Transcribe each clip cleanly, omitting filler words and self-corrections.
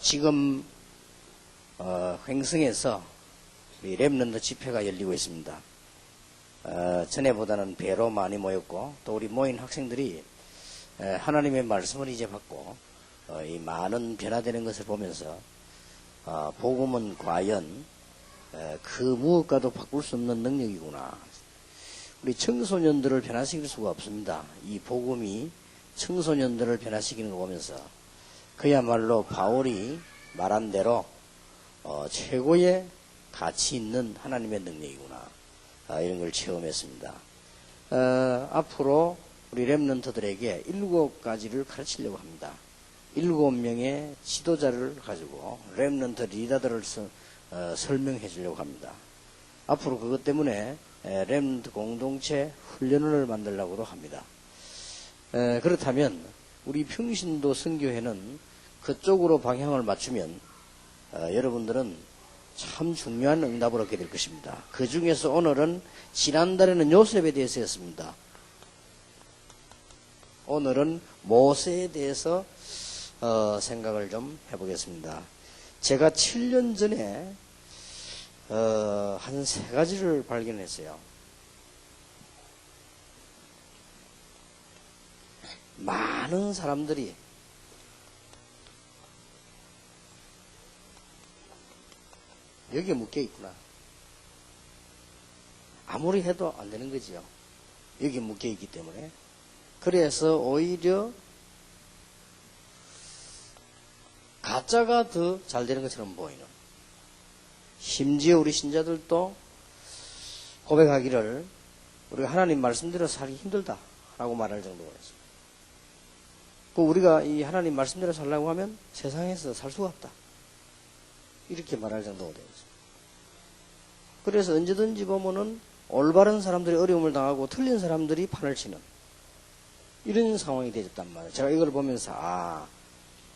지금 횡성에서 우리 렘넌트 집회가 열리고 있습니다. 전에보다는 배로 많이 모였고 또 우리 모인 학생들이 하나님의 말씀을 이제 받고 이 많은 변화되는 것을 보면서 복음은 과연 그 무엇과도 바꿀 수 없는 능력이구나. 우리 청소년들을 변화시킬 수가 없습니다. 이 복음이 청소년들을 변화시키는 거 보면서 그야말로 바울이 말한 대로 최고의 가치 있는 하나님의 능력이구나. 이런 걸 체험했습니다. 앞으로 우리 렘넌트들에게 7가지를 가르치려고 합니다. 7명의 지도자를 가지고 렘넌트 리더들을 설명해 주려고 합니다. 앞으로 그것 때문에 렘넌트 공동체 훈련을 만들려고 합니다. 그렇다면 우리 평신도 선교회는 그쪽으로 방향을 맞추면 여러분들은 참 중요한 응답을 얻게 될 것입니다. 그 중에서 오늘은 지난달에는 요셉에 대해서 했습니다. 오늘은 모세에 대해서 생각을 좀 해보겠습니다. 제가 7년 전에 한 3가지를 발견했어요. 많은 사람들이 여기에 묶여 있구나. 아무리 해도 안 되는 거지요. 여기에 묶여 있기 때문에. 그래서 오히려 가짜가 더 잘 되는 것처럼 보이는. 심지어 우리 신자들도 고백하기를 우리가 하나님 말씀대로 살기 힘들다 라고 말할 정도가 있습니다. 우리가 이 하나님 말씀대로 살려고 하면 세상에서 살 수가 없다. 이렇게 말할 정도가 되어 있습니다. 그래서 언제든지 보면은 올바른 사람들이 어려움을 당하고 틀린 사람들이 판을 치는 이런 상황이 되었단 말이에요. 제가 이걸 보면서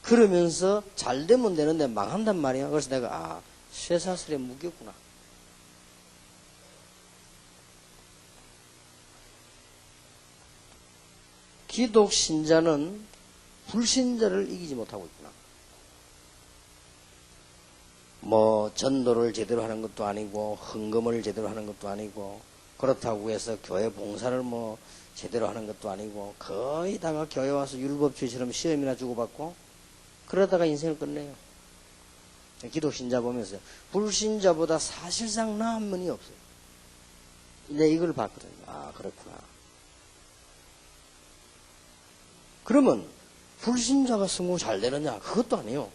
그러면서 잘 되면 되는데 망한단 말이야. 그래서 내가 쇠사슬에 묶였구나. 기독 신자는 불신자를 이기지 못하고 있구나. 전도를 제대로 하는 것도 아니고 헌금을 제대로 하는 것도 아니고 그렇다고 해서 교회 봉사를 제대로 하는 것도 아니고 거의 다가 교회 와서 율법주의처럼 시험이나 주고받고 그러다가 인생을 끝내요. 기독 신자 보면서 불신자보다 사실상 나은 분이 없어요. 내가 이걸 봤거든요. 그렇구나. 그러면 불신자가 성공 잘 되느냐? 그것도 아니에요.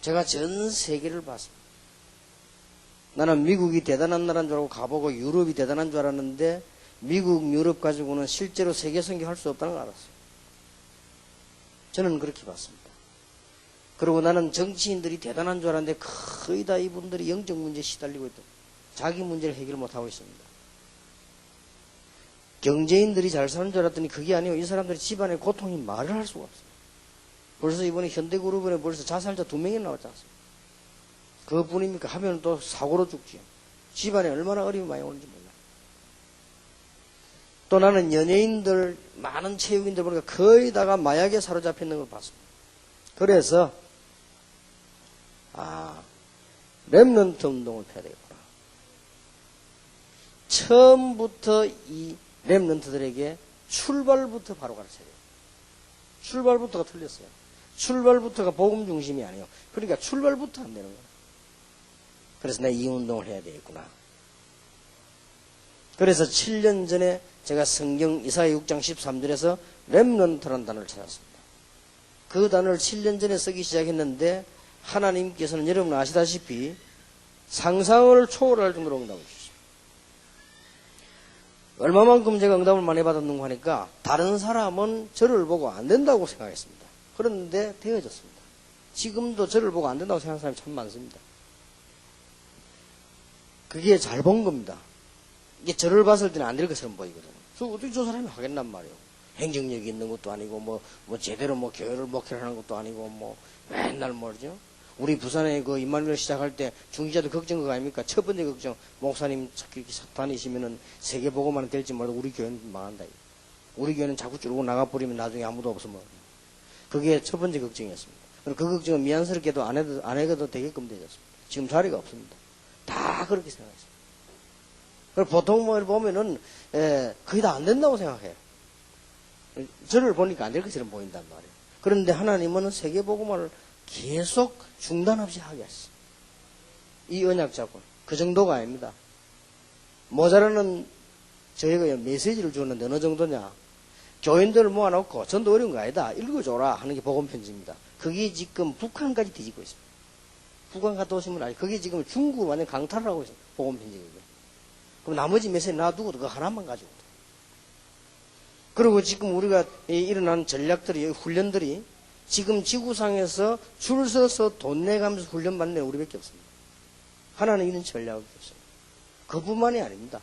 제가 전 세계를 봤습니다. 나는 미국이 대단한 나라인 줄 알고 가보고 유럽이 대단한 줄 알았는데 미국, 유럽 가지고는 실제로 세계 선교할 수 없다는 걸 알았어요. 저는 그렇게 봤습니다. 그리고 나는 정치인들이 대단한 줄 알았는데 거의 다 이분들이 영적 문제에 시달리고 있다. 자기 문제를 해결 못하고 있습니다. 경제인들이 잘 사는 줄 알았더니 그게 아니에요. 이 사람들이 집안의 고통이 말을 할 수가 없어요. 벌써 이번에 현대그룹에 벌써 자살자 2명이 나왔지 않습니까? 그것뿐입니까? 하면 또 사고로 죽지요. 집안에 얼마나 어려움이 많이 오는지 몰라요. 또 나는 연예인들, 많은 체육인들 보니까 거의 다가 마약에 사로잡혀 있는 걸 봤습니다. 그래서 렘넌트 운동을 해야 되겠구나. 처음부터 이 렘넌트들에게 출발부터 바로 가르쳐야 돼요. 출발부터가 틀렸어요. 출발부터가 복음 중심이 아니에요. 그러니까 출발부터 안 되는 거예요. 그래서 내가 이 운동을 해야 되겠구나. 그래서 7년 전에 제가 성경 이사야 6장 13절에서 렘넌트라는 단어를 찾았습니다. 그 단어를 7년 전에 쓰기 시작했는데 하나님께서는 여러분 아시다시피 상상을 초월할 정도로 응답을 주셨습니다. 얼마만큼 제가 응답을 많이 받았는가 하니까 다른 사람은 저를 보고 안 된다고 생각했습니다. 그런데 되어졌습니다. 지금도 저를 보고 안 된다고 생각하는 사람이 참 많습니다. 그게 잘 본 겁니다. 이게 저를 봤을 때는 안 될 것처럼 보이거든요. 그래서 어떻게 저 사람이 하겠단 말이에요. 행정력이 있는 것도 아니고 제대로 교회를 목회를 하는 것도 아니고 맨날 뭐죠? 우리 부산에 그 임마누엘 시작할 때 중지자도 걱정한 거 아닙니까? 첫 번째 걱정, 목사님 이렇게 다니시면은 세계보고만 될지 몰라도 우리 교회는 망한다. 우리 교회는 자꾸 쫄고 나가버리면 나중에 아무도 없으면. 그게 첫 번째 걱정이었습니다. 그 걱정은 미안스럽게도 안 해도 되게끔 되었습니다. 지금 자리가 없습니다. 다 그렇게 생각했습니다. 그리고 보통 뭐 보면은, 거의 다 안 된다고 생각해요. 저를 보니까 안 될 것처럼 보인단 말이에요. 그런데 하나님은 세계복음화를 계속 중단 없이 하게 하셨어요. 이 언약 잡고. 그 정도가 아닙니다. 모자라는 저희가 메시지를 주는데 어느 정도냐. 교인들을 모아놓고 전도 어려운 거 아니다. 읽어줘라 하는 게 복음 편지입니다. 그게 지금 북한까지 뒤집고 있습니다. 북한 갔다 오시면 아니, 그게 지금 중국 완전 강탈을 하고 있어요. 복음 편지거든요. 그럼 나머지 메시지 놔두고 그거 하나만 가지고. 그리고 지금 우리가 일어난 전략들이, 훈련들이 지금 지구상에서 줄 서서 돈 내가면서 훈련받는 애는 우리밖에 없습니다. 하나는 이런 전략이 없어요. 그뿐만이 아닙니다.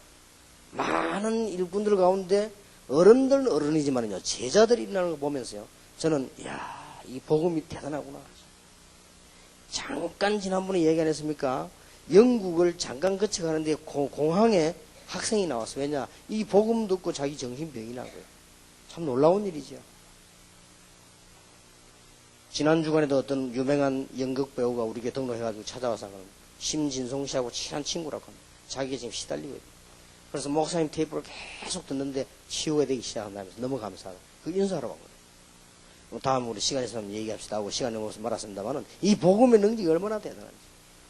많은 일꾼들 가운데 어른들은 어른이지만요, 제자들이 일어나는 거 보면서요, 저는, 이야, 이 복음이 대단하구나. 잠깐 지난번에 얘기 안 했습니까? 영국을 잠깐 거쳐가는데 공항에 학생이 나왔어. 왜냐? 이 복음 듣고 자기 정신병이 난 거예요. 참 놀라운 일이죠. 지난 주간에도 어떤 유명한 연극 배우가 우리에게 등록해가지고 찾아와서 심진송 씨하고 친한 친구라고 합니다. 자기가 지금 시달리고 있어요. 그래서 목사님 테이프를 계속 듣는데 치유가 되기 시작한다면서 너무 감사하다. 그 인사하러 간 거예요. 다음 우리 시간 있으면 얘기합시다 하고 시간이 넘어서 말았습니다만은 이 복음의 능력이 얼마나 대단한지.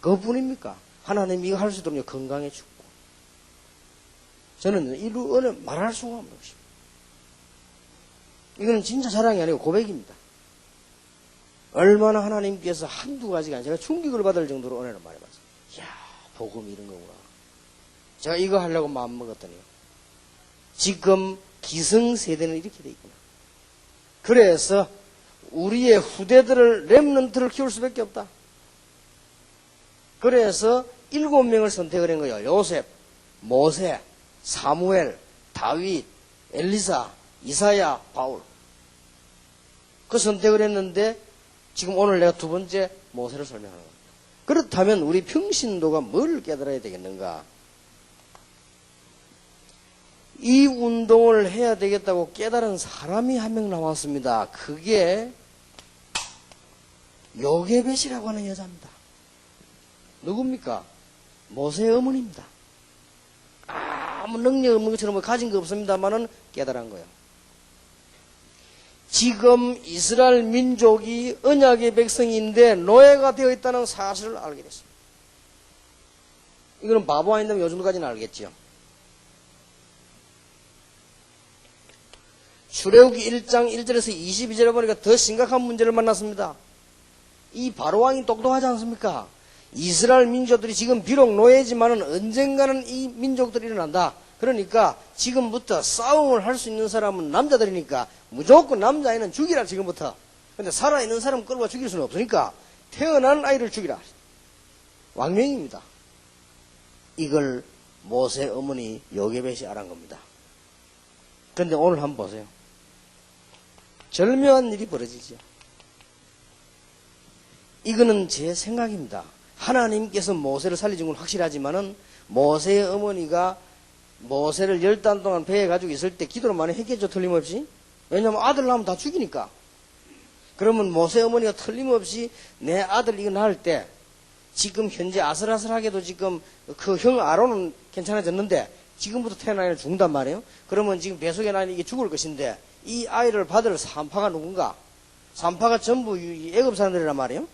그것뿐입니까? 하나님 이거 할 수 있도록 건강해 주고. 저는 이루 말할 수가 없는 것입니다. 이거는 진짜 자랑이 아니고 고백입니다. 얼마나 하나님께서 한두 가지가 아니라 제가 충격을 받을 정도로 은혜를 많이 받았어요. 이야, 복음이 이런 거구나. 제가 이거 하려고 마음 먹었더니 지금 기성세대는 이렇게 돼 있구나. 그래서 우리의 후대들을 렘넌트를 키울 수밖에 없다. 그래서 7명을 선택을 한 거예요. 요셉, 모세, 사무엘, 다윗, 엘리사, 이사야, 바울. 그 선택을 했는데 지금 오늘 내가 두 번째 모세를 설명하는 겁니다. 그렇다면 우리 평신도가 뭘 깨달아야 되겠는가? 이 운동을 해야 되겠다고 깨달은 사람이 한 명 나왔습니다. 그게 요게벳이라고 하는 여자입니다. 누굽니까? 모세의 어머니입니다. 아무 능력 없는 것처럼 가진 거 없습니다만은 깨달은 거예요. 지금 이스라엘 민족이 언약의 백성인데 노예가 되어 있다는 사실을 알게 됐습니다. 이거는 바보 아닌다면 요즘까지는 알겠죠. 출애굽기 1장 1절에서 22절에 보니까 더 심각한 문제를 만났습니다. 이 바로왕이 똑똑하지 않습니까? 이스라엘 민족들이 지금 비록 노예지만은 언젠가는 이 민족들이 일어난다. 그러니까 지금부터 싸움을 할 수 있는 사람은 남자들이니까 무조건 남자아이는 죽이라 지금부터. 근데 살아있는 사람 끌고 죽일 수는 없으니까 태어난 아이를 죽이라. 왕명입니다. 이걸 모세 어머니 요게벳이 알은 겁니다. 그런데 오늘 한번 보세요. 절묘한 일이 벌어지죠. 이거는 제 생각입니다. 하나님께서 모세를 살리신 건 확실하지만은 모세의 어머니가 모세를 10달 동안 배에 가지고 있을 때 기도를 많이 했겠죠, 틀림없이. 왜냐하면 아들 낳으면 다 죽이니까. 그러면 모세 어머니가 틀림없이 내 아들 이거 낳을 때 지금 현재 아슬아슬하게도 지금 그 형 아론은 괜찮아졌는데 지금부터 태어난 아이는 죽는단 말이에요. 그러면 지금 뱃속에 난 이게 죽을 것인데 이 아이를 받을 산파가 누군가? 산파가 전부 애굽 사람들이란 말이에요.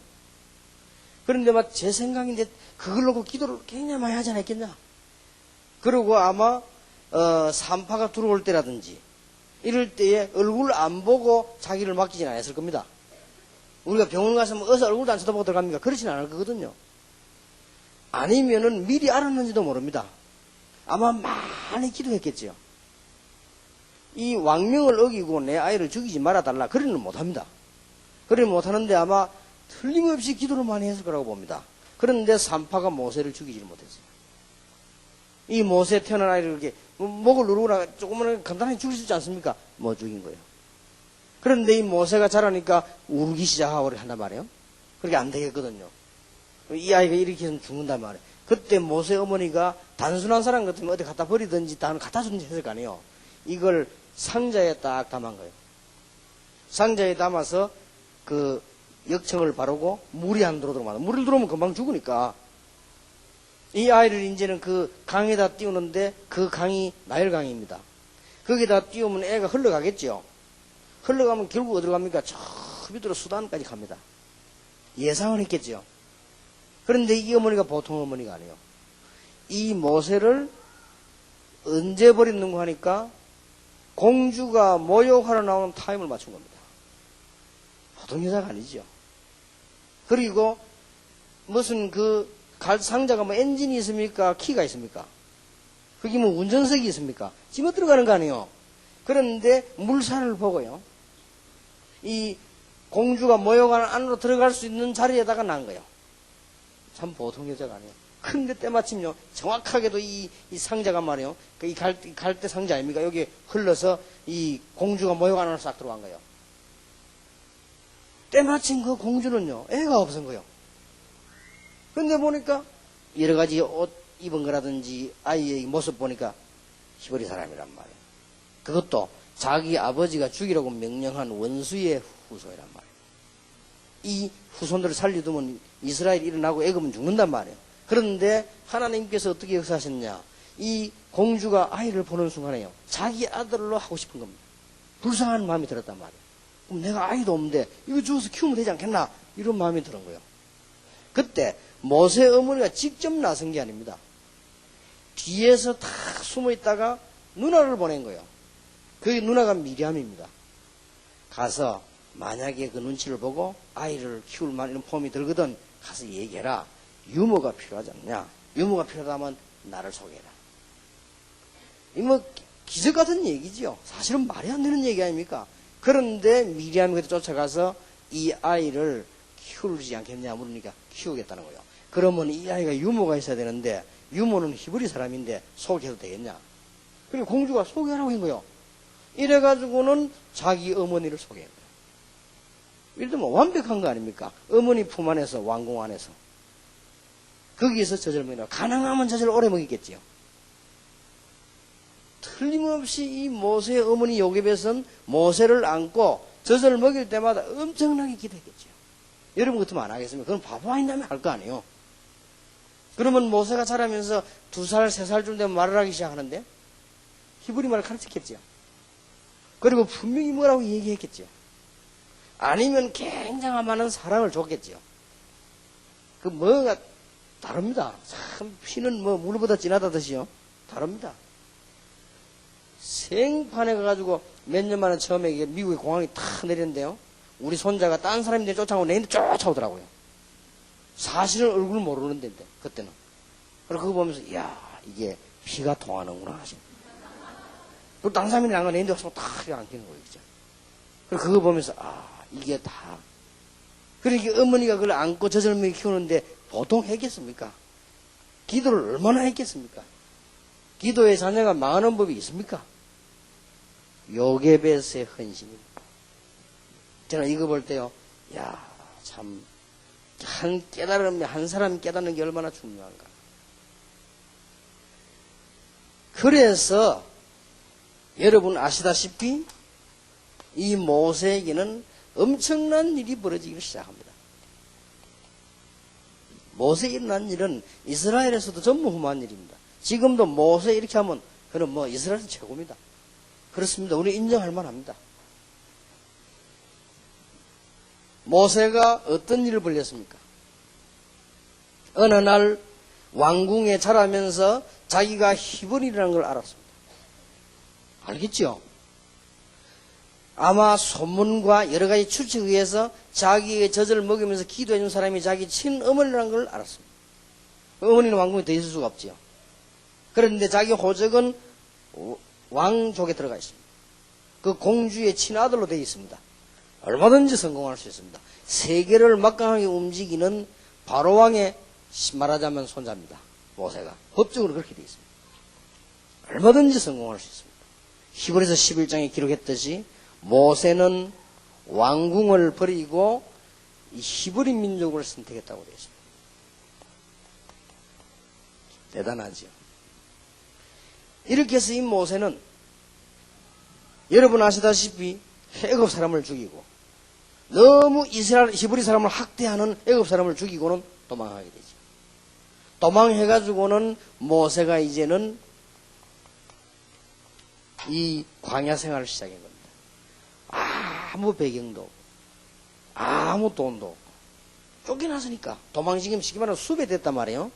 그런데 막 제 생각인데 그걸 놓고 기도를 굉장히 많이 하지 않았겠냐? 그리고 아마 산파가 들어올 때라든지 이럴 때에 얼굴 안 보고 자기를 맡기진 않았을 겁니다. 우리가 병원 가서 뭐 어서 얼굴도 안 쳐다보고 들어갑니까? 그렇진 않을 거거든요. 아니면은 미리 알았는지도 모릅니다. 아마 많이 기도했겠죠. 이 왕명을 어기고 내 아이를 죽이지 말아달라. 그리는 못합니다. 그리는 못하는데 아마 틀림없이 기도를 많이 했을 거라고 봅니다. 그런데 산파가 모세를 죽이지 못했어요. 이 모세 태어난 아이를 이렇게 목을 누르거나 조금만 간단하게 죽일 수 있지 않습니까? 못 죽인 거예요. 그런데 이 모세가 자라니까 울기 시작하고 한단 말이에요. 그렇게 안 되겠거든요. 이 아이가 이렇게 해서 죽는단 말이에요. 그때 모세 어머니가 단순한 사람 같으면 어디 갖다 버리든지 갖다 주든지 했을 거 아니에요. 이걸 상자에 딱 담은 거예요. 상자에 담아서 역청을 바르고 물이 안 들어오도록 만들어. 물이 들어오면 금방 죽으니까. 이 아이를 이제는 그 강에다 띄우는데 그 강이 나일강입니다. 거기다 띄우면 애가 흘러가겠죠. 흘러가면 결국 어디로 갑니까? 저 밑으로 수단까지 갑니다. 예상을 했겠죠. 그런데 이 어머니가 보통 어머니가 아니에요. 이 모세를 언제 버렸는가 하니까 공주가 모욕하러 나오는 타임을 맞춘 겁니다. 보통 여자가 아니죠. 그리고 무슨 그 상자가 뭐 엔진이 있습니까? 키가 있습니까? 그게 뭐 운전석이 있습니까? 집어 들어가는 거 아니에요. 그런데 물살을 보고요. 이 공주가 모욕하는 안으로 들어갈 수 있는 자리에다가 난 거예요. 참 보통 여자가 아니에요. 근데 때마침요, 정확하게도 이 상자가 말이에요. 이 갈대 상자 아닙니까? 여기 흘러서 이 공주가 모욕 안으로 싹 들어간 거예요. 때마침 그 공주는요, 애가 없은 거예요. 근데 보니까 여러 가지 옷 입은 거라든지 아이의 모습 보니까 히브리 사람이란 말이에요. 그것도 자기 아버지가 죽이라고 명령한 원수의 후손이란 말이에요. 이 후손들을 살려두면 이스라엘이 일어나고 애굽은 죽는단 말이에요. 그런데 하나님께서 어떻게 역사하셨냐? 이 공주가 아이를 보는 순간에요, 자기 아들로 하고 싶은 겁니다. 불쌍한 마음이 들었단 말이에요. 그럼 내가 아이도 없는데 이거 주워서 키우면 되지 않겠나? 이런 마음이 드는 거예요. 그때 모세 어머니가 직접 나선 게 아닙니다. 뒤에서 탁 숨어 있다가 누나를 보낸 거예요. 그 누나가 미리암입니다. 가서 만약에 그 눈치를 보고 아이를 키울 만한 이런 폼이 들거든 가서 얘기해라. 유모가 필요하지 않냐? 유모가 필요하다면 나를 소개해라. 이 뭐 기적 같은 얘기지요. 사실은 말이 안 되는 얘기 아닙니까? 그런데 미리암이 그때 쫓아가서 이 아이를 키우지 않겠냐 물으니까 키우겠다는 거예요. 그러면 이 아이가 유모가 있어야 되는데 유모는 히브리 사람인데 소개해도 되겠냐? 그리고 공주가 소개하라고 한 거예요. 이래가지고는 자기 어머니를 소개한 거예요. 이럴 때면 완벽한 거 아닙니까? 어머니 품 안에서 왕궁 안에서 거기에서 젖을 먹이라. 가능하면 젖을 오래 먹이겠지요. 틀림없이 이 모세의 어머니 요셉에선 모세를 안고 젖을 먹일 때마다 엄청나게 기대했겠죠. 여러분 같으면 안 하겠습니까? 그건 바보 아닌다면 할 거 아니에요. 그러면 모세가 자라면서 2살, 3살쯤 되면 말을 하기 시작하는데 히브리 말을 가르쳤겠죠. 그리고 분명히 뭐라고 얘기했겠죠. 아니면 굉장한 많은 사랑을 줬겠죠. 그 뭐가 다릅니다. 참 피는 뭐 물보다 진하다듯이요. 다릅니다. 생판에 가가지고 몇 년 만에 처음에 미국의 공항이 탁 내렸는데요. 우리 손자가 딴 사람인데 쫓아오고 내인데 쫓아오더라고요. 사실은 얼굴 모르는데 그때는. 그래서 그거 보면서 이야 이게 피가 통하는구나 하시네. 그리고 딴 사람이 나가 내인데 와서 탁 이렇게 안기는 거예요. 그죠? 그리고 그거 보면서 이게 다. 그러니까 어머니가 그걸 안고 저절명이 키우는데 보통 했겠습니까? 기도를 얼마나 했겠습니까? 기도의 자녀가 망하는 법이 있습니까? 요게벳의 헌신입니다. 저는 이거 볼 때요, 참, 한 사람이 깨닫는 게 얼마나 중요한가. 그래서, 여러분 아시다시피, 이 모세에게는 엄청난 일이 벌어지기 시작합니다. 모세에 일어난 일은 이스라엘에서도 전부 흠한 일입니다. 지금도 모세 이렇게 하면 그는 뭐 이스라엘에서 최고입니다. 그렇습니다. 우리 인정할 만합니다. 모세가 어떤 일을 벌였습니까? 어느 날 왕궁에 자라면서 자기가 히브리라는 걸 알았습니다. 알겠죠? 아마 소문과 여러 가지 추측에 의해서 자기의 젖을 먹으면서 기도해 준 사람이 자기 친어머니라는 걸 알았습니다. 어머니는 왕궁에 더 있을 수가 없지요. 그런데 자기 호적은 왕족에 들어가 있습니다. 그 공주의 친아들로 되어 있습니다. 얼마든지 성공할 수 있습니다. 세계를 막강하게 움직이는 바로왕의 말하자면 손자입니다. 모세가. 법적으로 그렇게 되어 있습니다. 얼마든지 성공할 수 있습니다. 히브리서 11장에 기록했듯이 모세는 왕궁을 버리고 이 히브리 민족을 선택했다고 되어 있습니다. 대단하죠. 이렇게 해서 이 모세는 여러분 아시다시피 애굽 사람을 죽이고 너무 이스라엘 히브리 사람을 학대하는 애굽 사람을 죽이고는 도망하게 되죠. 도망해가지고는 모세가 이제는 이 광야 생활을 시작한 겁니다. 아무 배경도 없고 아무 돈도 없고 쫓겨났으니까 도망지금 쉽게 말하면 수배 됐단 말이에요.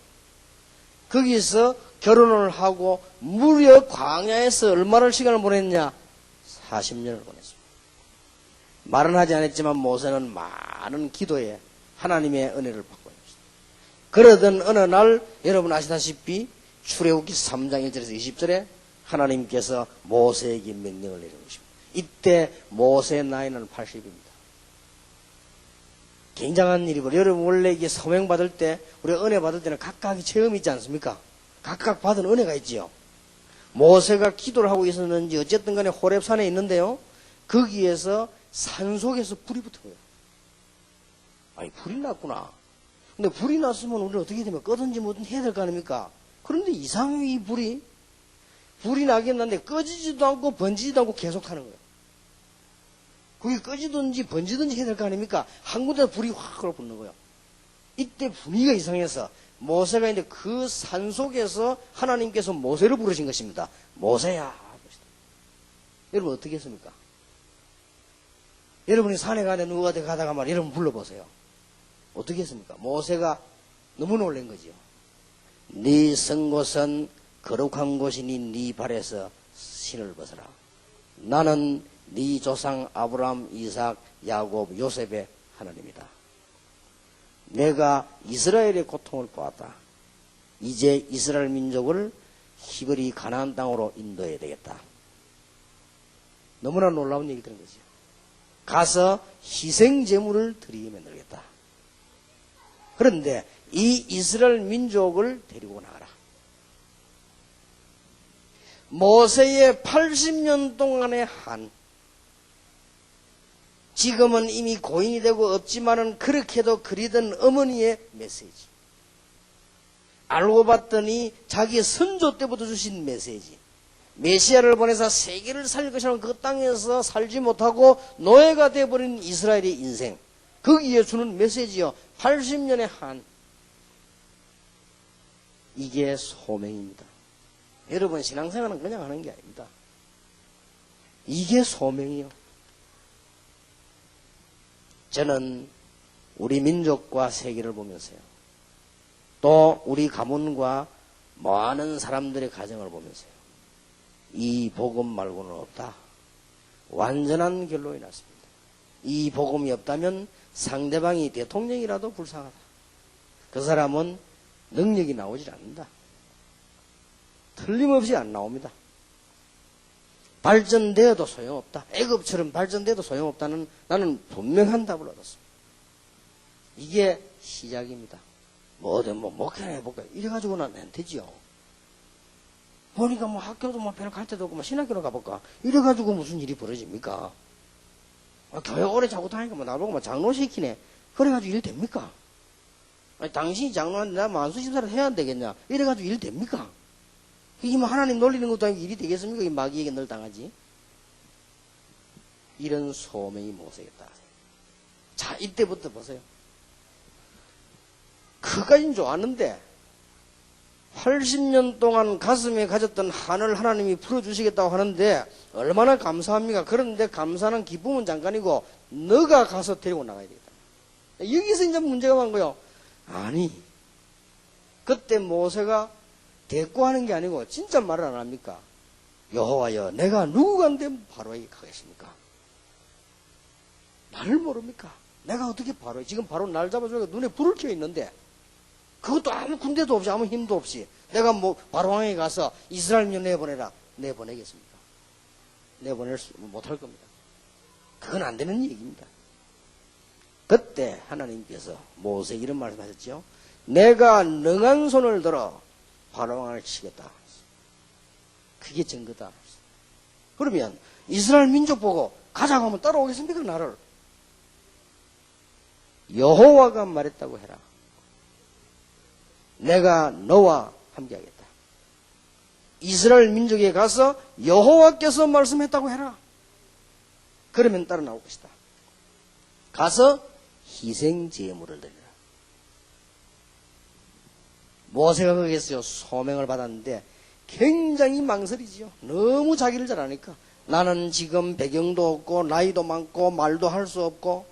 거기서 결혼을 하고 무려 광야에서 얼마나 시간을 보냈냐? 40년을 보냈습니다. 말은 하지 않았지만 모세는 많은 기도에 하나님의 은혜를 받고 있습니다. 그러던 어느 날 여러분 아시다시피 출애굽기 3장 1절에서 20절에 하나님께서 모세에게 명령을 내린 것입니다. 이때 모세의 나이는 80입니다. 굉장한 일이고, 여러분 원래 이게 서명 받을 때, 우리가 은혜 받을 때는 각각의 체험이 있지 않습니까? 각각 받은 은혜가 있지요. 모세가 기도를 하고 있었는지 어쨌든 간에 호렙산에 있는데요. 거기에서 산속에서 불이 붙은 거예요. 아니, 불이 났구나. 근데 불이 났으면 우리는 어떻게 되면 끄든지 뭐든 해야 될 거 아닙니까? 그런데 이상하게 이 불이 나겠는데 꺼지지도 않고 번지지도 않고 계속 타는 거예요. 그게 꺼지든지 번지든지 해야 될 거 아닙니까? 한 군데 불이 확 붙는 거예요. 이때 분위기가 이상해서 모세가 이제 그 산속에서 하나님께서 모세를 부르신 것입니다. 모세야. 여러분 어떻게 했습니까? 여러분이 산에 가는데 누가 가다가 말이야. 여러분 불러보세요. 어떻게 했습니까? 모세가 너무 놀란 거지요. 네 선 곳은 거룩한 곳이니 네 발에서 신을 벗어라. 나는 네 조상 아브라함, 이삭, 야곱, 요셉의 하나님이다. 내가 이스라엘의 고통을 보았다. 이제 이스라엘 민족을 히브리 가나안 땅으로 인도해야 되겠다. 너무나 놀라운 얘기 들은 거죠. 가서 희생 제물을 드리면 되겠다. 그런데 이 이스라엘 민족을 데리고 나가라. 모세의 80년 동안의 한, 지금은 이미 고인이 되고 없지만은 그렇게도 그리던 어머니의 메시지. 알고 봤더니 자기 선조 때부터 주신 메시지. 메시아를 보내서 세계를 살릴 것이라는 그 땅에서 살지 못하고 노예가 되어버린 이스라엘의 인생. 거기에 주는 메시지요. 80년의 한. 이게 소명입니다. 여러분 신앙생활은 그냥 하는 게 아닙니다. 이게 소명이요. 저는 우리 민족과 세계를 보면서요. 또 우리 가문과 많은 사람들의 가정을 보면서요. 이 복음 말고는 없다. 완전한 결론이 났습니다. 이 복음이 없다면 상대방이 대통령이라도 불쌍하다. 그 사람은 능력이 나오질 않는다. 틀림없이 안 나옵니다. 발전되어도 소용없다. 애굽처럼 발전돼도 소용없다는 나는 분명한 답을 얻었습니다. 이게 시작입니다. 목회나 해볼까? 이래가지고는 안 되지요. 보니까 학교도 별로 갈 데도 없고 신학교로 가볼까? 이래가지고 무슨 일이 벌어집니까? 교회 오래 자고 다니니까 나보고 장로 시키네. 그래가지고 일 됩니까? 아니, 당신이 장로한테 나 만수집사를 해야 안 되겠냐? 이래가지고 일 됩니까? 이게 하나님 놀리는 것도 아니고 일이 되겠습니까? 이 마귀에게 늘 당하지. 이런 소명이 모세겠다. 자, 이때부터 보세요. 그까진 좋았는데 80년 동안 가슴에 가졌던 한을 하나님이 풀어주시겠다고 하는데 얼마나 감사합니까? 그런데 감사는 기쁨은 잠깐이고 너가 가서 데리고 나가야 되겠다. 여기서 이제 문제가 온 거예요. 아니, 그때 모세가 대꾸하는 게 아니고 진짜 말을 안 합니까? 여호와여, 내가 누구간데 바로에게 가겠습니까? 나를 모릅니까? 내가 어떻게 바로에, 지금 바로 날 잡아주니까 눈에 불을 켜어 있는데 그것도 아무 군대도 없이 아무 힘도 없이 내가 바로왕에게 가서 이스라엘 민 내보내라. 내보내겠습니까? 내보낼 수 못할 겁니다. 그건 안 되는 얘기입니다. 그때 하나님께서 모세에게 이런 말씀하셨죠. 내가 능한 손을 들어 바로왕을 치겠다. 그게 증거다. 그러면 이스라엘 민족 보고 가자고 하면 따라오겠습니까? 나를. 여호와가 말했다고 해라. 내가 너와 함께하겠다. 이스라엘 민족에 가서 여호와께서 말씀했다고 해라. 그러면 따라 나올 것이다. 가서 희생 제물을 드리라. 모세가 거기에서 소명을 받았는데 굉장히 망설이지요. 너무 자기를 잘 아니까. 나는 지금 배경도 없고 나이도 많고 말도 할 수 없고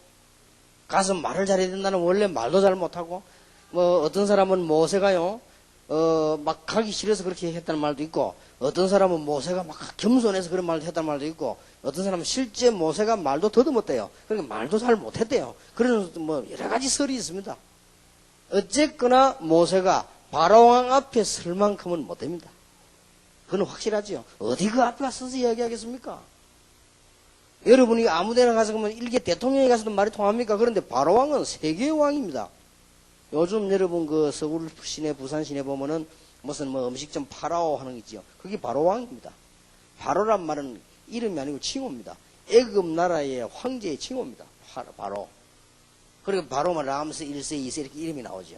가서 말을 잘해야 된다는 원래 말도 잘 못하고 뭐 어떤 사람은 모세가요 막 가기 싫어서 그렇게 했다는 말도 있고 어떤 사람은 모세가 막 겸손해서 그런 말도 했다는 말도 있고 어떤 사람은 실제 모세가 말도 더듬었대요. 그러니까 말도 잘 못했대요. 그런 뭐 여러 가지 설이 있습니다. 어쨌거나 모세가 바로왕 앞에 설 만큼은 못됩니다. 그건 확실하지요. 어디 그 앞에 가서 이야기하겠습니까? 여러분이 아무데나 가서 그러면 일개 대통령이 가서도 말이 통합니까? 그런데 바로왕은 세계의 왕입니다. 요즘 여러분 그 서울 시내, 부산 시내 보면은 무슨 뭐 음식점 파라오 하는 거 있지요. 그게 바로왕입니다. 바로란 말은 이름이 아니고 칭호입니다. 애굽 나라의 황제의 칭호입니다. 바로. 그리고 바로만 람세 1세, 2세 이렇게 이름이 나오죠.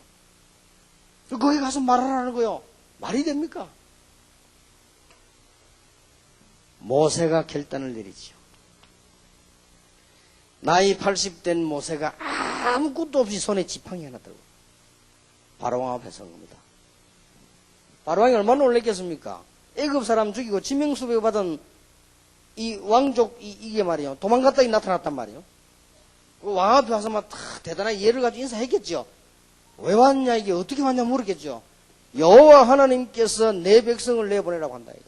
거기 가서 말하라는 거요. 말이 됩니까? 모세가 결단을 내리지요. 나이 80된 모세가 아무것도 없이 손에 지팡이 하나 들고 바로왕 앞에 선 겁니다. 바로왕이 얼마나 놀랬겠습니까? 애굽 사람 죽이고 지명수배 받은 이 왕족 이게 말이에요. 도망갔다 나타났단 말이에요. 왕 앞에 와서 막 대단한 예를 가지고 인사했겠죠. 왜 왔냐 이게 어떻게 왔냐 물었겠죠. 여호와 하나님께서 내 백성을 내보내라고 한다 이거.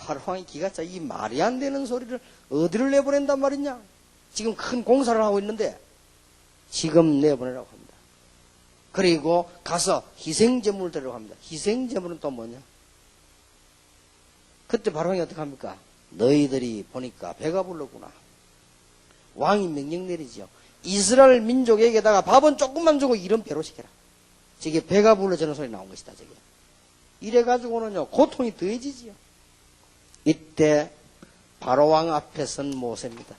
바로왕이 기가 차. 이 말이 안 되는 소리를 어디를 내보낸단 말이냐. 지금 큰 공사를 하고 있는데 지금 내보내라고 합니다. 그리고 가서 희생제물을 드리라고 합니다. 희생제물은 또 뭐냐. 그때 바로왕이 어떻게 합니까? 너희들이 보니까 배가 불렀구나. 왕이 명령 내리죠. 이스라엘 민족에게다가 밥은 조금만 주고 이런 배로 시켜라. 저게 배가 불러 저런 소리 나온 것이다. 저게. 이래가지고는요 고통이 더해지지요. 이때 바로왕 앞에 선 모세입니다.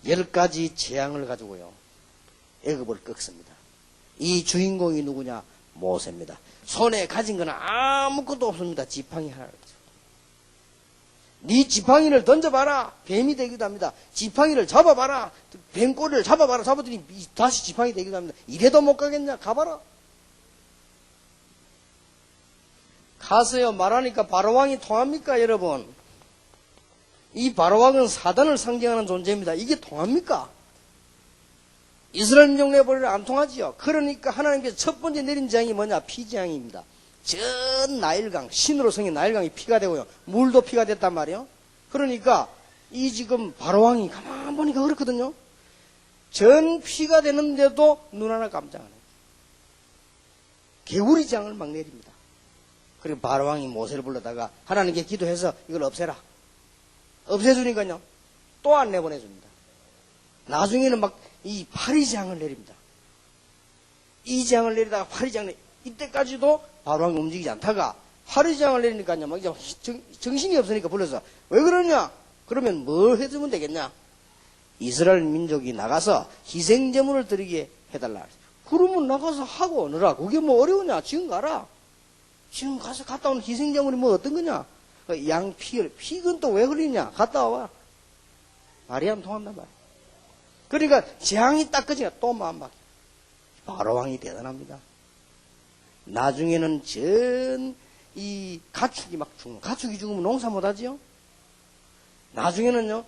10가지 재앙을 가지고요 애굽을 꺾습니다. 이 주인공이 누구냐? 모세입니다. 손에 가진 건 아무것도 없습니다. 지팡이 하나를. 네 지팡이를 던져봐라. 뱀이 되기도 합니다. 지팡이를 잡아봐라. 뱀꼬리를 잡아봐라. 잡았더니 다시 지팡이 되기도 합니다. 이래도 못 가겠냐? 가봐라. 가서요 말하니까 바로왕이 통합니까 여러분? 이 바로왕은 사단을 상징하는 존재입니다. 이게 통합니까? 이스라엘 민족 내버리려 안 통하지요. 그러니까 하나님께서 첫 번째 내린 재앙이 뭐냐? 피재앙입니다. 전 나일강, 신으로 성인 나일강이 피가 되고요. 물도 피가 됐단 말이에요. 그러니까 이 지금 바로왕이 가만 보니까 그렇거든요. 전 피가 되는데도 눈 하나 깜짝 안 해요. 개구리 재앙을 막 내립니다. 그리고 바로왕이 모세를 불러다가 하나님께 기도해서 이걸 없애라. 없애주니까요. 또 안 내보내줍니다. 나중에는 막 이 파리재앙을 내립니다. 이 재앙을 내리다가 파리재앙을 이때까지도 바로왕이 움직이지 않다가 파리재앙을 내리니까요. 막 정신이 없으니까 불러서 왜 그러냐? 그러면 뭘 해주면 되겠냐? 이스라엘 민족이 나가서 희생제물을 드리게 해달라. 그러면 나가서 하고 오느라 그게 뭐 어려우냐? 지금 가라. 지금 가서 갔다 오는 희생제물이 뭐 어떤 거냐? 양 피는 또 왜 흘리냐? 갔다 와봐. 말이 안 통한단 말이야. 그러니까 재앙이 딱 꺼지니까 또 마음 바뀌어. 바로왕이 대단합니다. 나중에는 이 가축이 막 죽는, 가축이 죽으면 농사 못하지요? 나중에는요,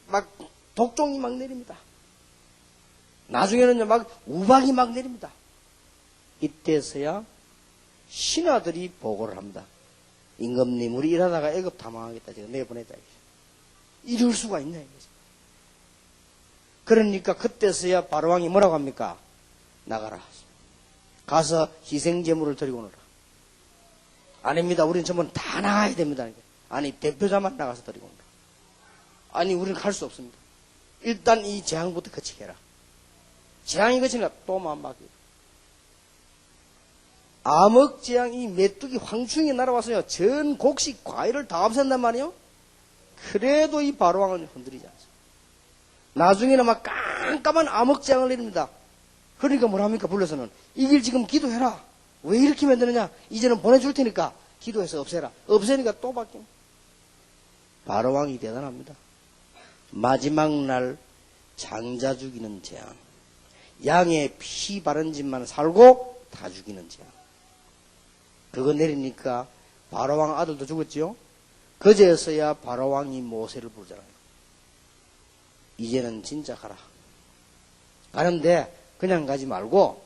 막 독종이 막 내립니다. 나중에는요, 막 우박이 막 내립니다. 이때서야 신하들이 보고를 합니다. 임금님, 우리 일하다가 애굽 다 망하겠다. 제가 내보내자. 이럴 수가 있냐, 이거죠. 그러니까 그때서야 바로왕이 뭐라고 합니까? 나가라. 가서 희생제물을 드리고 오너라. 아닙니다. 우리는 전부 다 나가야 됩니다. 아니, 대표자만 나가서 드리고 오너라. 아니, 우리는 갈 수 없습니다. 일단 이 재앙부터 거치게 해라. 재앙이 거치니까 또 마음 바뀌고. 암흑재앙, 이 메뚜기 황충이 날아와서요, 전 곡식 과일을 다 없앤단 말이에요? 그래도 이 바로왕은 흔들리지 않습니다. 나중에는 막 깜깜한 암흑재앙을 내립니다. 그러니까 뭘 합니까? 불러서는. 이 길 지금 기도해라. 왜 이렇게 만드느냐? 이제는 보내줄 테니까 기도해서 없애라. 없애니까 또 바뀝니다. 바로왕이 대단합니다. 마지막 날 장자 죽이는 재앙. 양의 피 바른 집만 살고 다 죽이는 재앙. 그거 내리니까 바로왕 아들도 죽었죠. 그제서야 바로왕이 모세를 부르잖아요. 이제는 진짜 가라. 가는데 그냥 가지 말고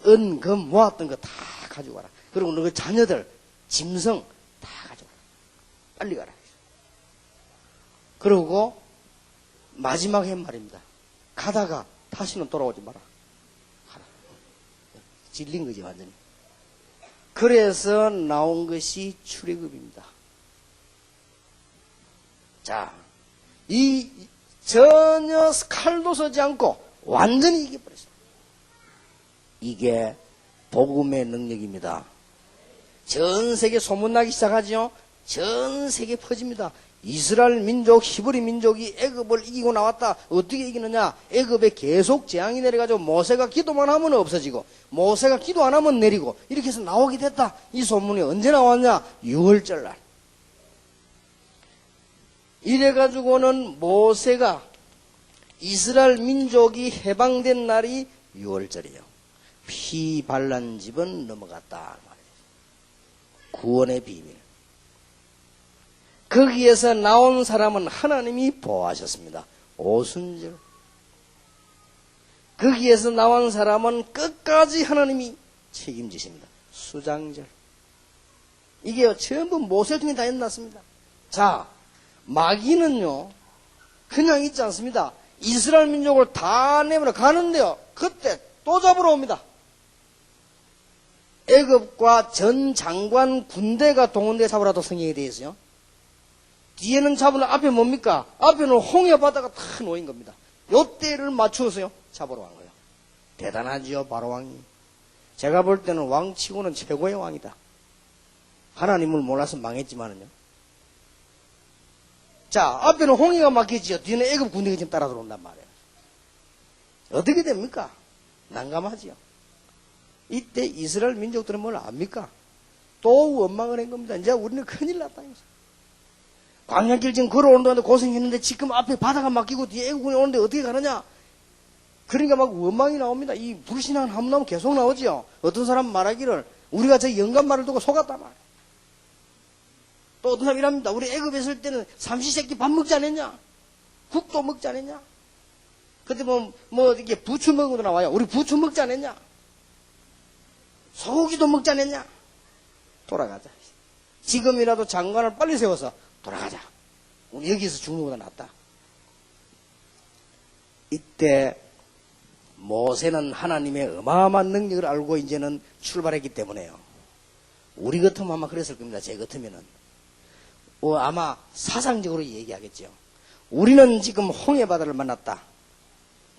은, 금 모았던 거 다 가져가라. 그리고 너 그 자녀들, 짐승 다 가져가라. 빨리 가라. 그러고 마지막 한 말입니다. 가다가 다시는 돌아오지 마라. 가라. 질린 거지 완전히. 그래서 나온 것이 출애굽입니다. 자, 이 전혀 칼도 서지 않고 완전히 이겨버렸어요. 이게 복음의 능력입니다. 전 세계 소문나기 시작하죠. 전 세계 퍼집니다. 이스라엘 민족, 히브리 민족이 애굽을 이기고 나왔다. 어떻게 이기느냐? 애굽에 계속 재앙이 내려가지고 모세가 기도만 하면 없어지고 모세가 기도 안 하면 내리고 이렇게 해서 나오게 됐다. 이 소문이 언제 나왔냐? 6월절 날. 이래가지고는 모세가 이스라엘 민족이 해방된 날이 6월절이에요. 피 발란 집은 넘어갔다 말이에요. 구원의 비밀. 거기에서 나온 사람은 하나님이 보호하셨습니다. 오순절. 거기에서 나온 사람은 끝까지 하나님이 책임지십니다. 수장절. 이게 전부 모세 통해 다 일어났습니다. 자, 마귀는요 그냥 있지 않습니다. 이스라엘 민족을 다 내버려 가는데요 그때 또 잡으러 옵니다. 애굽과 전 장관 군대가 동원돼 잡으라도 성경에 되어 있어요. 뒤에는 잡으려 앞에 뭡니까? 앞에는 홍해 바다가 다 놓인 겁니다. 요때를 맞추어서요 잡으러 간 거예요. 대단하지요 바로왕이. 제가 볼 때는 왕치고는 최고의 왕이다. 하나님을 몰라서 망했지만은요. 자, 앞에는 홍해가 막히지요. 뒤에는 애굽 군대가 지금 따라 들어온단 말이에요. 어떻게 됩니까? 난감하지요. 이때 이스라엘 민족들은 뭘 압니까? 또 원망을 한 겁니다. 이제 우리는 큰일 났다. 광야길 지금 걸어오는 동안도 고생했는데 지금 앞에 바다가 막히고 뒤에 애국군이 오는데 어떻게 가느냐? 그러니까 막 원망이 나옵니다. 이 불신앙 함나면 계속 나오지요. 어떤 사람 말하기를 우리가 저 영감말을 두고 속았단 말이에요. 또 어떤 사람이 이랍니다. 우리 애굽에 있을 때는 삼시세끼 밥 먹지 않았냐? 국도 먹지 않았냐? 그때 이렇게 부추 먹은 것도 나와요. 우리 부추 먹지 않았냐? 소고기도 먹지 않았냐? 돌아가자. 지금이라도 장관을 빨리 세워서 돌아가자. 우리 여기서 죽는 것보다 낫다. 이때 모세는 하나님의 어마어마한 능력을 알고 이제는 출발했기 때문에요. 우리 같으면 아마 그랬을 겁니다. 제 같으면은. 아마 사상적으로 얘기하겠죠. 우리는 지금 홍해 바다를 만났다.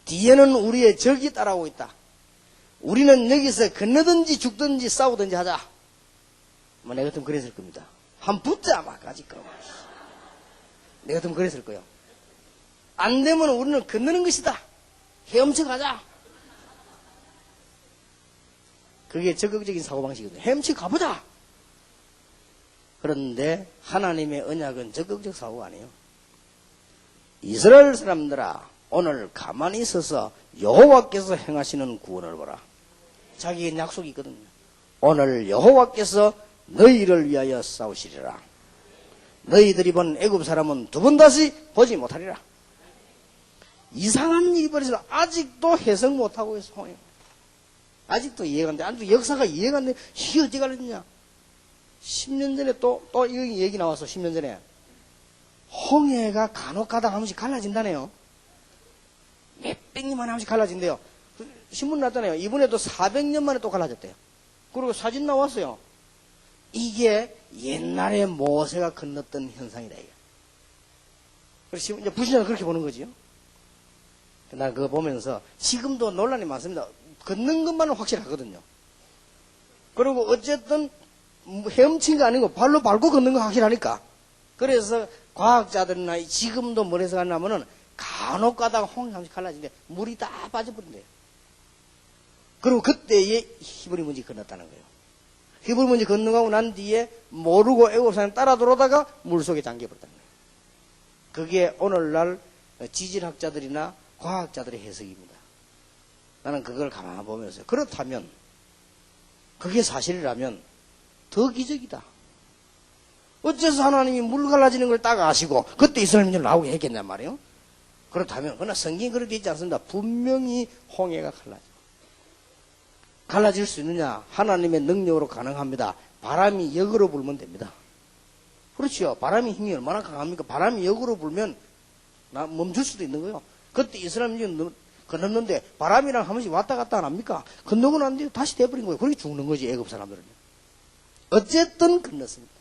뒤에는 우리의 적이 따라오고 있다. 우리는 여기서 건너든지 죽든지 싸우든지 하자. 내 같으면 그랬을 겁니다. 한 붙자 막 아직 그러고. 내 같으면 그랬을 거예요. 안 되면 우리는 건너는 것이다. 헤엄쳐 가자. 그게 적극적인 사고방식이거든요. 헤엄쳐 가보자. 그런데 하나님의 언약은 적극적 사고가 아니에요. 이스라엘 사람들아 오늘 가만히 있어서 여호와께서 행하시는 구원을 보라. 자기의 약속이 있거든요. 오늘 여호와께서 너희를 위하여 싸우시리라. 너희들이 본 애굽 사람은 두 번 다시 보지 못하리라. 이상한 일이 벌어서 아직도 해석 못하고 있어. 아직도 이해가 안 돼. 아직도 역사가 이해가 안 돼. 이게 어떻게 가르치냐. 10년 전에 또 이 얘기 나왔어. 10년 전에 홍해가 간혹 가다 한 번씩 갈라진다네요. 몇백 년만에 한 번씩 갈라진대요. 신문 났잖아요. 이번에도 400년 만에 또 갈라졌대요. 그리고 사진 나왔어요. 이게 옛날에 모세가 건넜던 현상이다. 이게. 그래서 이제 불신자는 그렇게 보는 거지요. 나 그거 보면서 지금도 논란이 많습니다. 걷는 것만은 확실하거든요. 그리고 어쨌든 헤엄친 거 아니고 발로 밟고 걷는 거 확실하니까. 그래서 과학자들이나 지금도 뭐래서 가냐면은 간혹 가다가 홍해 한 번씩 갈라지는데 물이 다 빠져버린대요. 그리고 그때에 히브리 문지 건넜다는 거예요. 히브리 문지 건너가고 난 뒤에 모르고 애굽 사람 따라 들어오다가 물속에 잠겨버렸다는 거예요. 그게 오늘날 지질학자들이나 과학자들의 해석입니다. 나는 그걸 가만히 보면서 그렇다면 그게 사실이라면 더 기적이다. 어째서 하나님이 물 갈라지는 걸 딱 아시고 그때 이스라엘 민족을 나오게 했겠냔 말이에요. 그렇다면 그러나 성경이 그렇게 있지 않습니다. 분명히 홍해가 갈라질 수 있느냐? 하나님의 능력으로 가능합니다. 바람이 역으로 불면 됩니다. 그렇죠. 바람이 힘이 얼마나 강합니까? 바람이 역으로 불면 멈출 수도 있는 거예요. 그때 이스라엘 민족은 건넜는데 바람이랑 한 번씩 왔다 갔다 안 합니까? 건너고 난 뒤에 다시 돼버린 거예요. 그렇게 죽는 거지, 애굽 사람들은. 어쨌든 건넜습니다.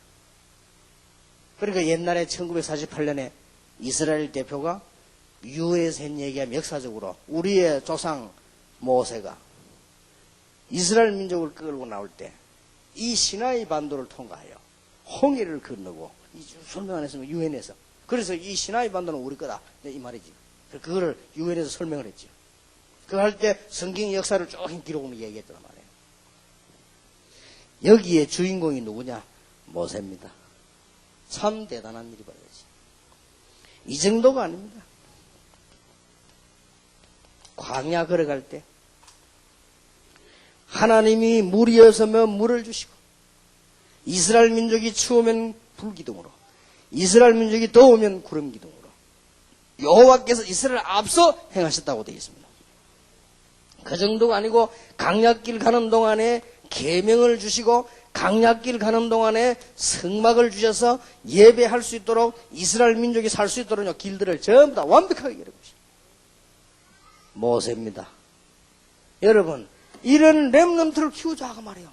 그러니까 옛날에 1948년에 이스라엘 대표가 유에서 한 얘기하면 역사적으로 우리의 조상 모세가 이스라엘 민족을 끌고 나올 때 이 시나이 반도를 통과하여 홍해를 건너고 설명 안 했으면 유엔에서 그래서 이 시나이 반도는 우리 거다 이 말이지. 그거를 유엔에서 설명을 했죠. 그거 할 때 성경 역사를 쭉 기록을 얘기했단 말이에요. 여기에 주인공이 누구냐? 모세입니다. 참 대단한 일이 벌어졌지. 이 정도가 아닙니다. 광야 걸어갈 때 하나님이 물이 없으면 물을 주시고 이스라엘 민족이 추우면 불기둥으로 이스라엘 민족이 더우면 구름기둥으로 여호와께서 이스라엘을 앞서 행하셨다고 되어 있습니다. 그 정도가 아니고 강약길 가는 동안에 계명을 주시고 강약길 가는 동안에 성막을 주셔서 예배할 수 있도록 이스라엘 민족이 살 수 있도록 길들을 전부 다 완벽하게 열어주십니다. 모세입니다. 여러분 이런 렘넌트를 키우자 그 말이에요.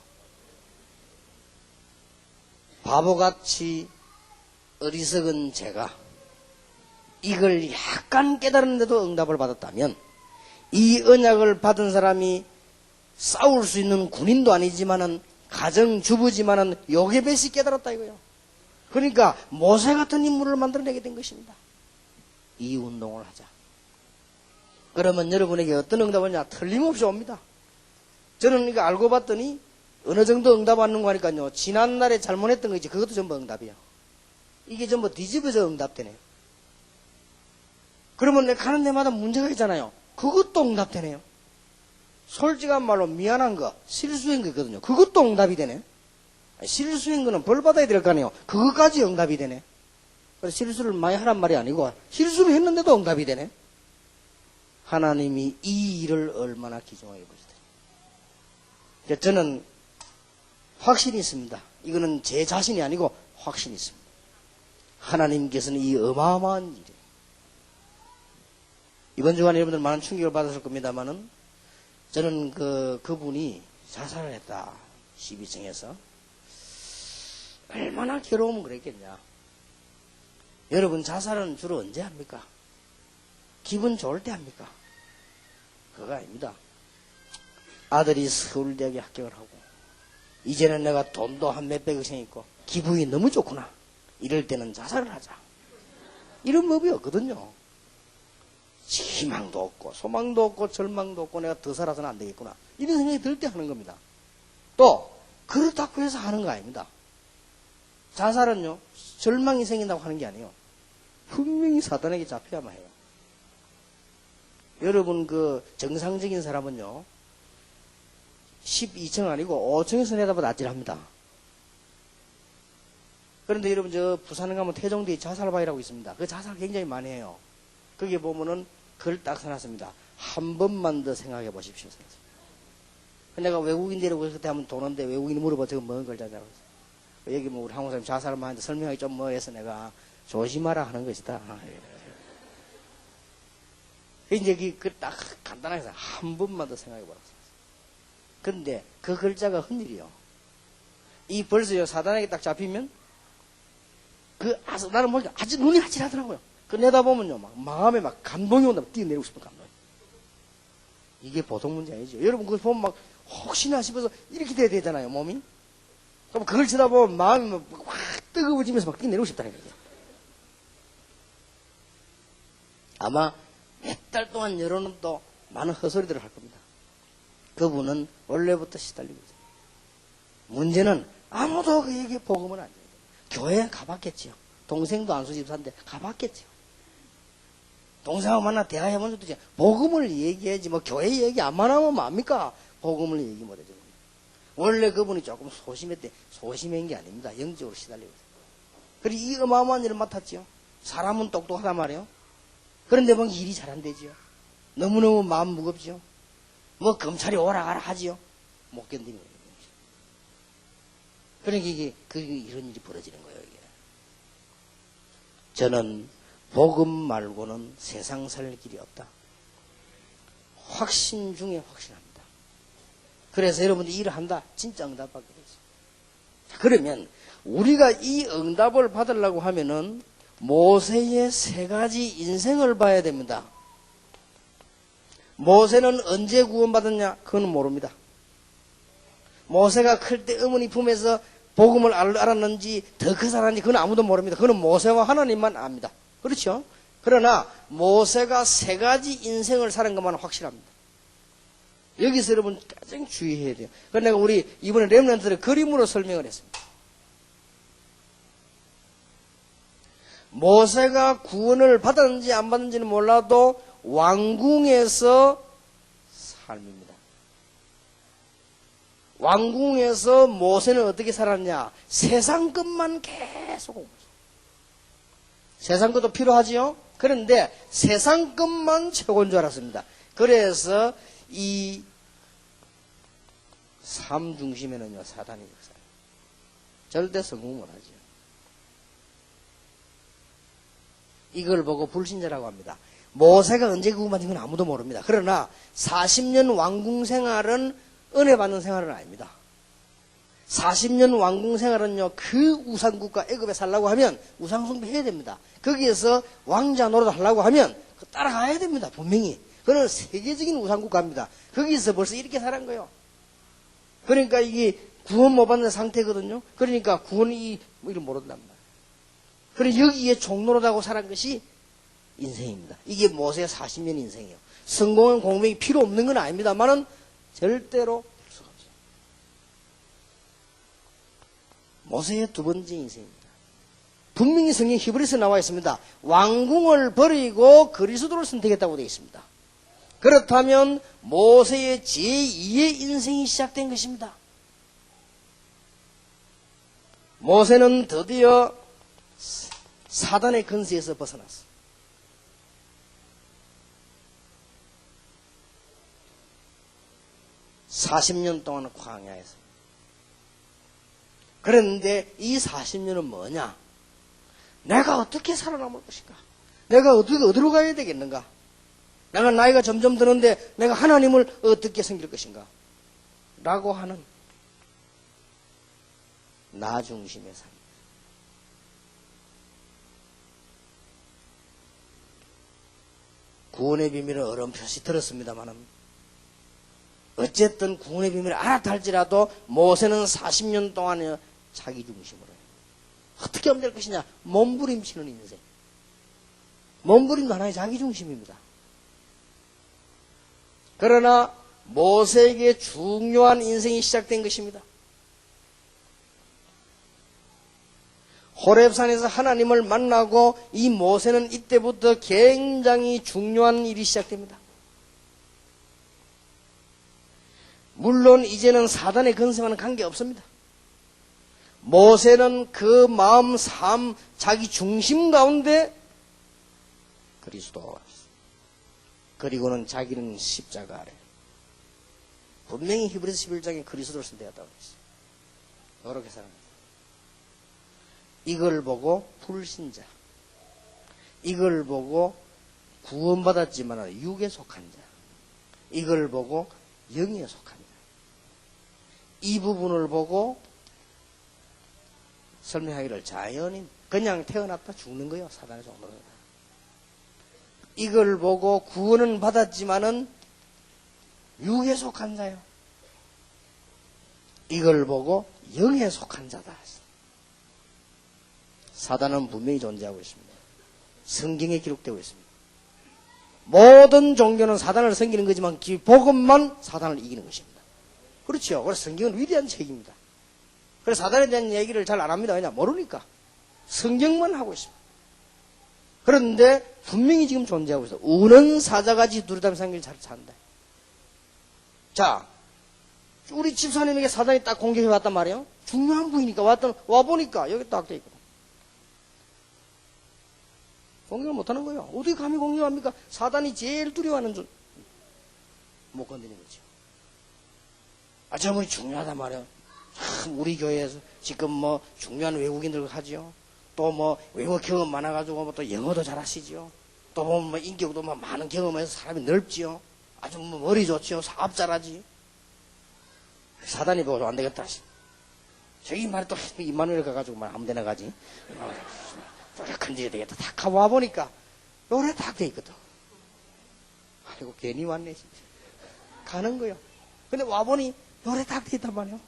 바보같이 어리석은 제가 이걸 약간 깨달았는데도 응답을 받았다면 이 언약을 받은 사람이 싸울 수 있는 군인도 아니지만은 가정주부지만은 요괴벳이 깨달았다 이거예요. 그러니까 모세 같은 인물을 만들어내게 된 것입니다. 이 운동을 하자. 그러면 여러분에게 어떤 응답을 오냐? 틀림없이 옵니다. 저는 이거 알고 봤더니 어느 정도 응답 받는 거 하니까요. 지난날에 잘못했던 거 있지. 그것도 전부 응답이야. 이게 전부 뒤집어져 응답되네요. 그러면 내가 가는 데마다 문제가 있잖아요. 그것도 응답되네요. 솔직한 말로 미안한 거, 실수한 거 있거든요. 그것도 응답이 되네. 실수한 거는 벌 받아야 될 거 아니에요. 그것까지 응답이 되네. 그래서 실수를 많이 하란 말이 아니고 실수를 했는데도 응답이 되네. 하나님이 이 일을 얼마나 귀중하게 보시더라. 저는 확신이 있습니다. 이거는 제 자신이 아니고 확신이 있습니다. 하나님께서는 이 어마어마한 일에 이번 주간에 여러분들 많은 충격을 받았을 겁니다만은 저는 그분이 자살을 했다. 12층에서 얼마나 괴로우면 그랬겠냐. 여러분 자살은 주로 언제 합니까? 기분 좋을 때 합니까? 그거 아닙니다. 아들이 서울대학에 합격을 하고 이제는 내가 돈도 한 몇백억씩 있고 기분이 너무 좋구나. 이럴 때는 자살을 하자. 이런 법이 없거든요. 희망도 없고 소망도 없고 절망도 없고 내가 더 살아서는 안 되겠구나. 이런 생각이 들 때 하는 겁니다. 또 그렇다고 해서 하는 거 아닙니다. 자살은요 절망이 생긴다고 하는 게 아니에요. 분명히 사단에게 잡혀야만 해요. 여러분 정상적인 사람은요 12층 아니고 5층에서 내다보다 아찔합니다. 그런데 여러분 부산에 가면 태종대에 자살바위라고 있습니다. 그 자살 굉장히 많이 해요. 거기에 보면은 글 딱 써놨습니다. 한 번만 더 생각해 보십시오. 내가 외국인 데리고 그때 한번 도는데 외국인이 물어봐 저거 뭔 글자냐고. 여기 우리 한국 사람 자살을 많이 하는데 설명하기 좀 뭐해서 내가 조심하라 하는 것이다. 이제 딱 간단하게 해서 한 번만 더 생각해 보라. 근데 그 글자가 흔일이요. 이 벌써요 사단에게 딱 잡히면 나는 보니까 아주 눈이 아찔하더라고요. 그 내다보면요 막 마음에 막 감동이 온다. 뛰어내리고 싶은 감동. 이게 보통 문제 아니죠. 여러분 그걸 보면 막 혹시나 싶어서 이렇게 돼야 되잖아요 몸이. 그럼 그걸 쳐다보면 마음이 막 확 뜨거워지면서 막 뛰어내리고 싶다는 거죠. 아마 몇 달 동안 여론은 또 많은 헛소리들을 할 겁니다. 그분은 원래부터 시달리고 있어요. 문제는 아무도 그에게 복음은 안 돼요. 교회에 가봤겠지요. 동생도 안수집사인데 가봤겠지요. 동생하고 만나 대화해본 적도 있잖아요. 복음을 얘기해야지, 뭐, 교회 얘기 안만 하면 뭡니까? 복음을 얘기 못해주는 거예요. 원래 그분이 조금 소심했대. 소심한 게 아닙니다. 영적으로 시달리고 있어요. 그리고 이 어마어마한 일을 맡았죠. 사람은 똑똑하단 말이에요. 그런데 뭐 일이 잘 안 되지요. 너무너무 마음 무겁죠. 뭐 검찰이 오라가라 하지요. 못 견디는 거예요. 그러니까 이게 이런 일이 벌어지는 거예요. 이게. 저는 복음 말고는 세상 살 길이 없다. 확신 중에 확신합니다. 그래서 여러분들이 일을 한다. 진짜 응답받게 되죠. 그러면 우리가 이 응답을 받으려고 하면은 모세의 세 가지 인생을 봐야 됩니다. 모세는 언제 구원받았냐? 그건 모릅니다. 모세가 클 때 어머니 품에서 복음을 알았는지 더 큰 살았는지 그건 아무도 모릅니다. 그건 모세와 하나님만 압니다. 그렇죠? 그러나 모세가 세 가지 인생을 사는 것만 확실합니다. 여기서 여러분 가장 주의해야 돼요. 그래서 내가 우리 이번에 렘넌트를 그림으로 설명을 했습니다. 모세가 구원을 받았는지 안 받았는지는 몰라도 왕궁에서 삶입니다. 왕궁에서 모세는 어떻게 살았냐? 세상 것만 계속 오고 있어요. 세상 것도 필요하지요? 그런데 세상 것만 최고인 줄 알았습니다. 그래서 이 삶 중심에는요, 사단이 있어요. 절대 성공 못 하죠. 이걸 보고 불신자라고 합니다. 모세가 언제 구원받은 건 아무도 모릅니다. 그러나 40년 왕궁 생활은 은혜 받는 생활은 아닙니다. 40년 왕궁 생활은요, 그 우상국가 애굽에 살려고 하면 우상숭배 해야 됩니다. 거기에서 왕자 노릇 하려고 하면 따라가야 됩니다. 분명히. 그건 세계적인 우상국가입니다. 거기서 벌써 이렇게 살은 거예요. 그러니까 이게 구원 못 받는 상태거든요. 그러니까 구원이 이걸 모른단 말이에요. 그래서 여기에 종노릇하고 살은 것이 인생입니다. 이게 모세의 40년 인생이에요. 성공한 공명이 필요 없는 건 아닙니다만은 절대로 필요가 없어요. 모세의 두 번째 인생입니다. 분명히 성경 히브리서에 나와 있습니다. 왕궁을 버리고 그리스도를 선택했다고 되어 있습니다. 그렇다면 모세의 제2의 인생이 시작된 것입니다. 모세는 드디어 사단의 근세에서 벗어났어. (40년) 동안 광야에서. 그런데 이 40년은 뭐냐? 내가 어떻게 살아남을 것인가? 내가 어디로 가야 되겠는가? 내가 나이가 점점 드는데 내가 하나님을 어떻게 섬길 것인가? 라고 하는 나 중심의 삶. 구원의 비밀을 어렴풋이 들었습니다만은 어쨌든 구원의 비밀을 알았다 할지라도 모세는 40년 동안 자기 중심으로 해요. 어떻게 하면 될 것이냐? 몸부림치는 인생. 몸부림도 하나의 자기 중심입니다. 그러나 모세에게 중요한 인생이 시작된 것입니다. 호렙산에서 하나님을 만나고 이 모세는 이때부터 굉장히 중요한 일이 시작됩니다. 물론 이제는 사단의 근세와는 관계없습니다. 모세는 그 마음, 삶, 자기 중심 가운데 그리스도와 그리고는 자기는 십자가 아래. 분명히 히브리서 11장에 그리스도를 선택했다고 했어요. 이렇게 살아갑니다. 이걸 보고 불신자, 이걸 보고 구원받았지만 육에 속한 자, 이걸 보고 영에 속한 자, 이 부분을 보고 설명하기를 자연인, 그냥 태어났다 죽는 거예요. 사단의 종로다. 이걸 보고 구원은 받았지만은 육에 속한 자요. 이걸 보고 영에 속한 자다. 사단은 분명히 존재하고 있습니다. 성경에 기록되고 있습니다. 모든 종교는 사단을 섬기는 거지만 복음만 사단을 이기는 것입니다. 그렇죠. 그래서 성경은 위대한 책입니다. 그래서 사단에 대한 얘기를 잘 안 합니다. 왜냐? 모르니까. 성경만 하고 있습니다. 그런데 분명히 지금 존재하고 있어. 우는 사자같이 두루다니 생길 잘 산다. 자, 우리 집사님에게 사단이 딱 공격해 왔단 말이에요. 중요한 부위니까 와보니까 여기 딱 돼 있거든. 공격을 못하는 거예요. 어떻게 감히 공격합니까? 사단이 제일 두려워하는 줄 못 건드리는 거죠. 저분이 중요하단 말이에요. 참 우리 교회에서 지금 뭐 중요한 외국인들 하지요. 또 뭐 외국 경험 많아가지고 뭐 또 영어도 잘하시지요. 또 보면 뭐 인격도 뭐 많은 경험해서 사람이 넓지요. 아주 뭐 머리 좋지요. 사업 잘하지. 사단이 보고 안 되겠다. 저기 말이 또 이마누엘 가가지고 말 아무 데나 가지. 건드려야 되겠다. 딱 와보니까 요래 딱 돼 있거든. 아이고 괜히 왔네 진짜. 가는 거요. 근데 와보니 요래 딱 돼 있단 말이에요.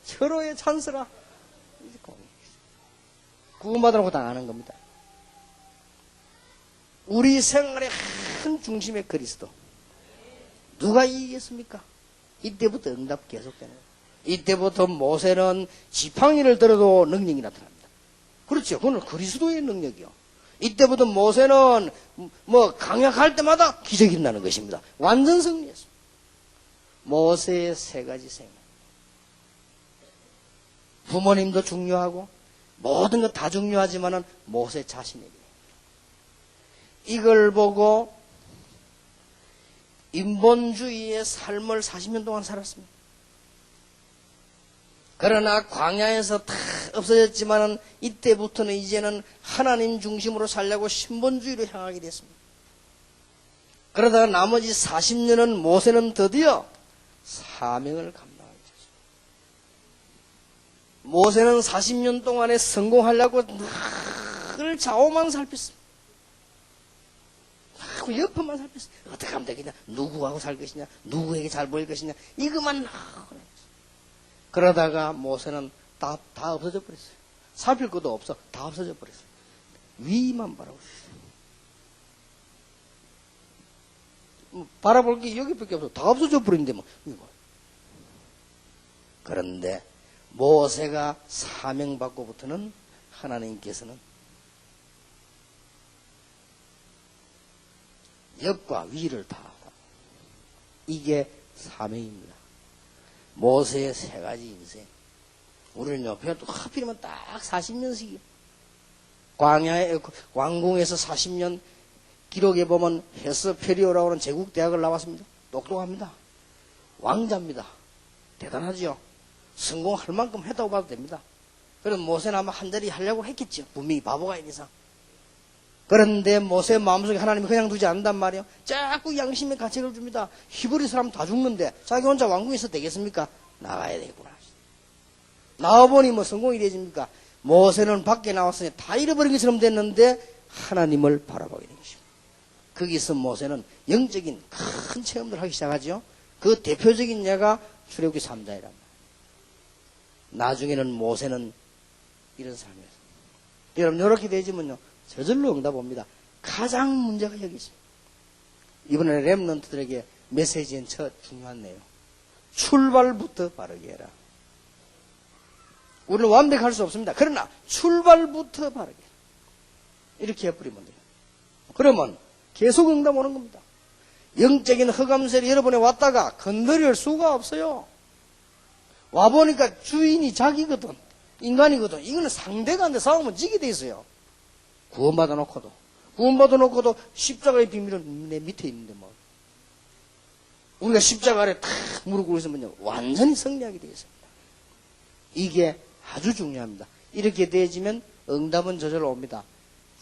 서로의 찬스라 구원받으라고 당하는 겁니다. 우리 생활의 큰 중심의 그리스도. 누가 이기겠습니까? 이때부터 응답 계속되는 거예요. 이때부터 모세는 지팡이를 들어도 능력이 나타납니다. 그렇죠. 그건 그리스도의 능력이요. 이때부터 모세는 뭐 강약할 때마다 기적이 일어나는 것입니다. 완전 승리했습니다. 모세의 세 가지 생각. 부모님도 중요하고 모든 것 다 중요하지만은 모세 자신에게 이걸 보고 인본주의의 삶을 40년 동안 살았습니다. 그러나 광야에서 다 없어졌지만은 이때부터는 이제는 하나님 중심으로 살려고 신본주의로 향하게 됐습니다. 그러다가 나머지 40년은 모세는 드디어 사명을 감당하게 됐습니다. 모세는 40년 동안에 성공하려고 늘 좌우만 살폈습니다. 그 옆에만 살폈어요. 어떻게 하면 되겠냐? 누구하고 살 것이냐? 누구에게 잘 보일 것이냐? 이것만 하고. 그러다가 모세는 다 없어져 버렸어요. 살필 것도 없어. 다 없어져 버렸어요. 위만 바라보고 있어요. 바라볼 게 여기밖에 없어. 다 없어져 버린데 뭐. 그런데 모세가 사명받고부터는 하나님께서는 옆과 위를 다 하고 이게 사명입니다. 모세의 세 가지 인생. 우리는요, 또 하필이면 딱 40년씩이요. 왕궁에서 40년 기록에 보면 헤스페리오라고 하는 제국대학을 나왔습니다. 똑똑합니다. 왕자입니다. 대단하죠. 성공할 만큼 했다고 봐도 됩니다. 그럼 모세는 아마 한 자리 하려고 했겠죠. 분명히 바보가 아닌 이상. 그런데 모세 마음속에 하나님이 그냥 두지 않는단 말이에요. 자꾸 양심의 가책을 줍니다. 히브리 사람 다 죽는데 자기 혼자 왕궁에 있어도 되겠습니까? 나가야 되겠구나. 나와보니 뭐 성공이 되집니까? 모세는 밖에 나왔으니 다 잃어버린 것처럼 됐는데 하나님을 바라보게 된 것입니다. 거기서 모세는 영적인 큰 체험들을 하기 시작하죠. 그 대표적인 예가 출애굽기 3장이란 말이에요. 나중에는 모세는 이런 사람이었어요. 여러분 이렇게 되지면요. 저절로 응답 옵니다. 가장 문제가 여기 있습니다. 이번에 렘넌트들에게 메시지엔 첫 중요한 내용. 출발부터 바르게 해라. 우리는 완벽할 수 없습니다. 그러나 출발부터 바르게 해라. 이렇게 해버리면 돼요. 그러면 계속 응답 오는 겁니다. 영적인 흑암셀이 여러분에 왔다가 건드릴 수가 없어요. 와보니까 주인이 자기거든. 인간이거든. 이거는 상대가 안 돼. 싸우면 지게 돼 있어요. 구원받아 놓고도 십자가의 비밀은 내 밑에 있는데 뭐. 우리가 십자가 아래 탁 무릎 꿇고 있으면요. 완전히 승리하게 되어 있습니다. 이게 아주 중요합니다. 이렇게 되어지면 응답은 저절로 옵니다.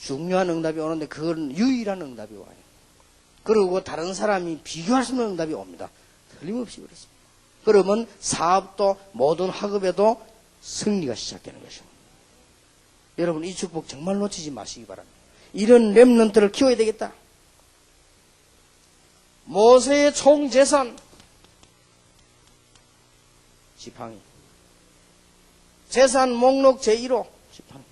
중요한 응답이 오는데 그건 유일한 응답이 와요. 그리고 다른 사람이 비교할 수 없는 응답이 옵니다. 틀림없이 그렇습니다. 그러면 사업도 모든 학업에도 승리가 시작되는 것입니다. 여러분 이 축복 정말 놓치지 마시기 바랍니다. 이런 렘넌트를 키워야 되겠다. 모세의 총재산 지팡이. 재산 목록 제1호 지팡이.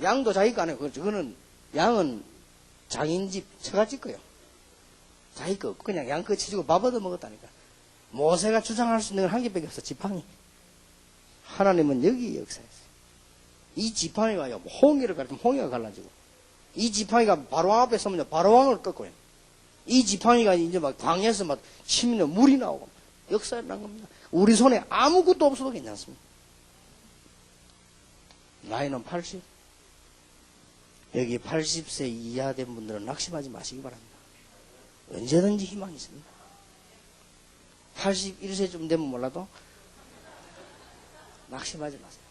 양도 자기 거 아니에요. 그거는 양은 장인 집 처갓집 거예요. 자기 거 그냥 양 거 치주고 밥 얻어 먹었다니까. 모세가 주장할 수 있는 건 한 개밖에 없어. 지팡이. 하나님은 여기 역사했어요. 이 지팡이가요, 홍해를 가르치면 홍해가 갈라지고, 이 지팡이가 바로왕 앞에 서면 바로왕을 꺾고요. 이 지팡이가 이제 막 광야에서 막 치면 물이 나오고, 역사에 난 겁니다. 우리 손에 아무것도 없어도 괜찮습니다. 나이는 80. 여기 80세 이하 된 분들은 낙심하지 마시기 바랍니다. 언제든지 희망이 있습니다. 81세쯤 되면 몰라도 낙심하지 마세요.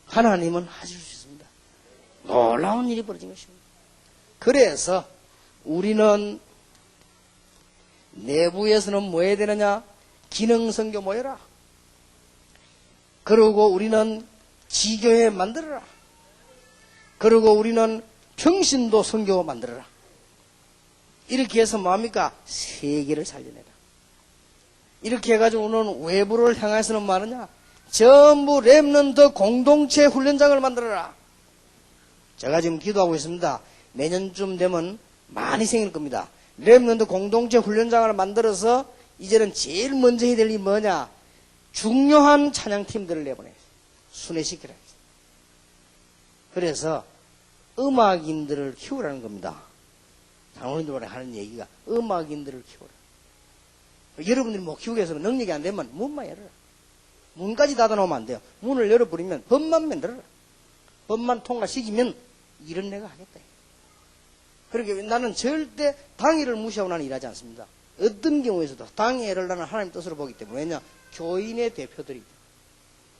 하나님은 하실 수 있습니다. 놀라운 일이 벌어진 것입니다. 그래서 우리는 내부에서는 뭐 해야 되느냐? 기능선교 모여라. 그리고 우리는 지교회 만들어라. 그리고 우리는 평신도 선교 만들어라. 이렇게 해서 뭐합니까? 세계를 살려내라. 이렇게 해가지고 오늘 외부를 향해서는 뭐 하느냐? 전부 렘넌트 공동체 훈련장을 만들어라. 제가 지금 기도하고 있습니다. 내년쯤 되면 많이 생길 겁니다. 렘넌트 공동체 훈련장을 만들어서 이제는 제일 먼저 해야 될 일이 뭐냐? 중요한 찬양팀들을 내보내요. 순회시키라. 그래서 음악인들을 키우라는 겁니다. 장로님들이 하는 얘기가 음악인들을 키우라. 여러분들이 뭐 키우기 위해서 능력이 안 되면 문만 열어라. 문까지 닫아놓으면 안 돼요. 문을 열어버리면 법만 만들어라. 법만 통과시키면 일은 내가 하겠다. 그러니까 나는 절대 당회를 무시하고 나는 일하지 않습니다. 어떤 경우에서도 당회를 나는 하나님 뜻으로 보기 때문에. 왜냐? 교인의 대표들이.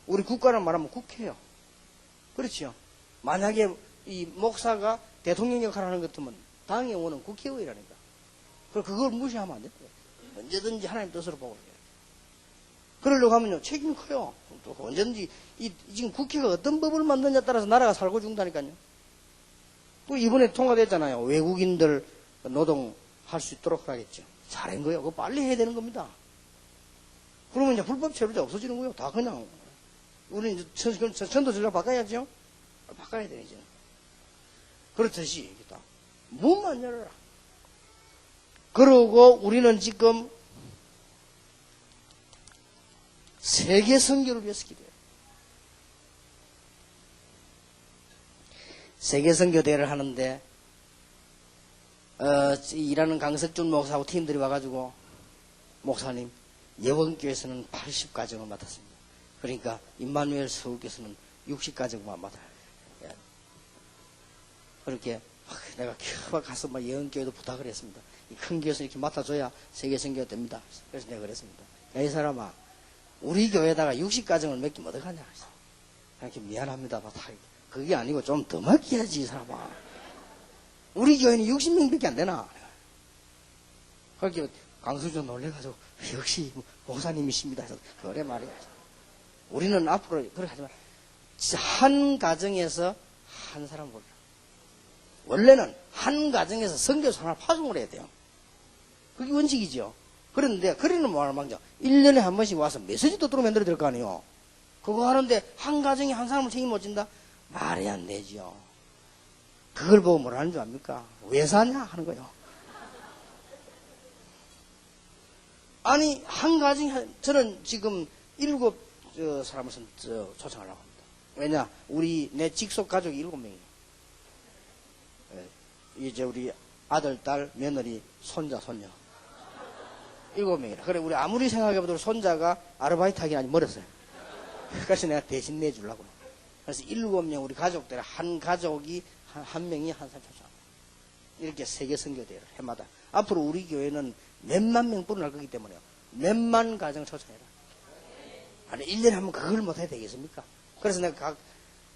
우리 국가를 말하면 국회예요. 그렇죠? 만약에 이 목사가 대통령 역할을 하는 것 같으면 당의원은 국회의원이라니까. 그걸 무시하면 안 된다. 언제든지 하나님 뜻으로 보고 있어요. 그러려고 하면요, 책임이 커요. 또 언제든지, 지금 국회가 어떤 법을 만드냐에 따라서 나라가 살고 죽는다니까요. 또 이번에 통과됐잖아요. 외국인들 노동할 수 있도록 하겠죠. 잘한 거예요. 그거 빨리 해야 되는 겁니다. 그러면 이제 불법 체류자 없어지는 거예요. 다 그냥. 우리는 이제 전도 전략 바꿔야죠. 바꿔야 되죠. 그렇듯이, 문만 열어라. 그러고 우리는 지금 세계 선교를 위해서 기도해요. 세계 선교 대회를 하는데 일하는 강석준 목사하고 팀들이 와가지고 목사님 예원교에서는 80가정을 맡았습니다. 그러니까 임마누엘 서울교에서는 60가정만 맡아요. 그렇게 내가 가서 막 예원교회도 부탁을 했습니다. 이 큰 교회에서 이렇게 맡아줘야 세계 선교가 됩니다. 그래서 내가 그랬습니다. 야, 이 사람아, 우리 교회에다가 60가정을 맡기면 어떡하냐. 이렇게 미안합니다. 그게 아니고 좀 더 맡겨야지, 이 사람아. 우리 교회는 60명밖에 안 되나. 그렇게 강수준 놀래가지고, 역시 목사님이십니다. 그래 말이야. 우리는 앞으로 그렇게 하지만, 진짜 한 가정에서 한 사람 보라. 원래는 한 가정에서 선교사 하나 파송을 해야 돼요. 그게 원칙이죠. 그런데, 그리는 뭐 하는 망정. 1년에 한 번씩 와서 메시지도 들어 만들어야 될 거 아니에요. 그거 하는데, 한 가정에 한 사람을 책임 못 진다? 말이 안 되죠. 그걸 보고 뭐라는 줄 압니까? 왜 사냐? 하는 거예요. 아니, 한 가정에, 저는 지금 7 사람을 초청하려고 합니다. 왜냐? 내 직속 가족이 7명이에요. 이제 우리 아들, 딸, 며느리, 손자, 손녀. 7명이라. 그래, 우리 아무리 생각해봐도 손자가 아르바이트 하긴 아직 멀었어요. 그래서 내가 대신 내주려고. 그래서 7명 우리 가족들, 한 가족이 한 명이 한 사람 초청합니다. 이렇게 세계 선교대회를 해마다. 앞으로 우리 교회는 몇만 명 뿐을 할 거기 때문에요. 몇만 가정을 초청해라. 아니, 1년에 한 번 그걸 못해야 되겠습니까? 그래서 내가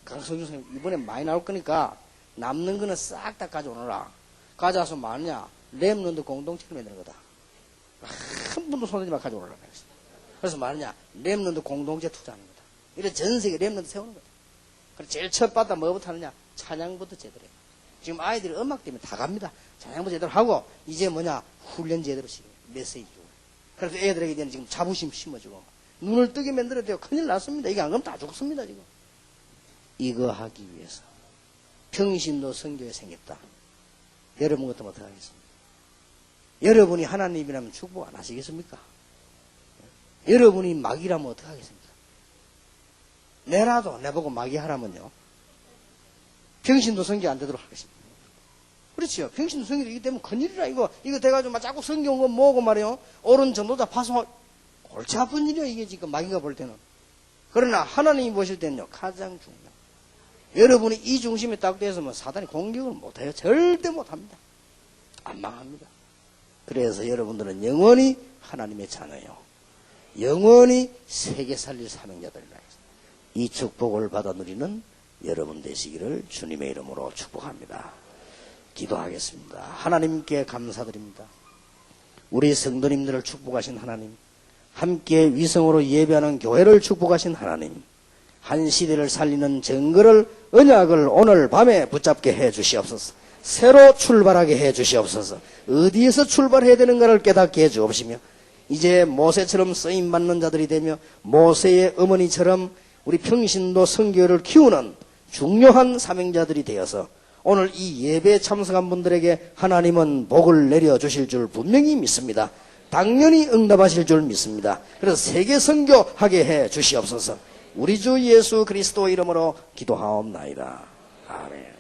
강성규 선생님 이번에 많이 나올 거니까 남는 거는 싹 다 가져오너라. 가져와서 뭐하냐? 렘넌트 공동체를 만드는 거다. 한 분도 손대지 마 가져오라. 그래서 뭐하냐? 렘넌트 공동체 투자하는 거다. 이래 전 세계 렘넌트 세우는 거다. 그래서 제일 첫 바다 뭐부터 하느냐? 찬양부터 제대로 해요. 지금 아이들이 음악 때문에 다 갑니다. 찬양부터 제대로 하고, 이제 뭐냐? 훈련 제대로 시켜요. 메시지 주고. 그래서 애들에게 이제는 지금 자부심 심어주고, 눈을 뜨게 만들어야 돼요. 큰일 났습니다. 이게 안 그러면 다 죽습니다, 지금. 이거 하기 위해서. 평신도 선교에 생겼다. 여러분 같으면 어떻게 하겠습니까? 여러분이 하나님이라면 축복 안 하시겠습니까? 여러분이 막이라면 어떻게 하겠습니까? 내라도 내보고 마귀하라면요, 평신도 성교 안 되도록 하겠습니다. 그렇지요. 평신도 성교이기 때문에 큰일이라. 이거 돼가지고 막 자꾸 성경 모으고 말이요, 옳은 전도자 파송, 골치 아픈 일이요, 이게 지금 마귀가 볼 때는. 그러나 하나님이 보실 때는요, 가장 중요해요. 여러분이 이 중심에 딱 돼서면 사단이 공격을 못해요. 절대 못합니다. 안 망합니다. 그래서 여러분들은 영원히 하나님의 자녀요, 영원히 세계 살릴 사명자들이라 해서 이 축복을 받아 누리는 여러분 되시기를 주님의 이름으로 축복합니다. 기도하겠습니다. 하나님께 감사드립니다. 우리 성도님들을 축복하신 하나님, 함께 위성으로 예배하는 교회를 축복하신 하나님, 한 시대를 살리는 정글을, 언약을 오늘 밤에 붙잡게 해 주시옵소서. 새로 출발하게 해 주시옵소서. 어디에서 출발해야 되는가를 깨닫게 해 주옵시며, 이제 모세처럼 쓰임받는 자들이 되며 모세의 어머니처럼 우리 평신도 선교를 키우는 중요한 사명자들이 되어서 오늘 이 예배에 참석한 분들에게 하나님은 복을 내려주실 줄 분명히 믿습니다. 당연히 응답하실 줄 믿습니다. 그래서 세계 선교하게 해 주시옵소서. 우리 주 예수 그리스도 이름으로 기도하옵나이다. 아멘.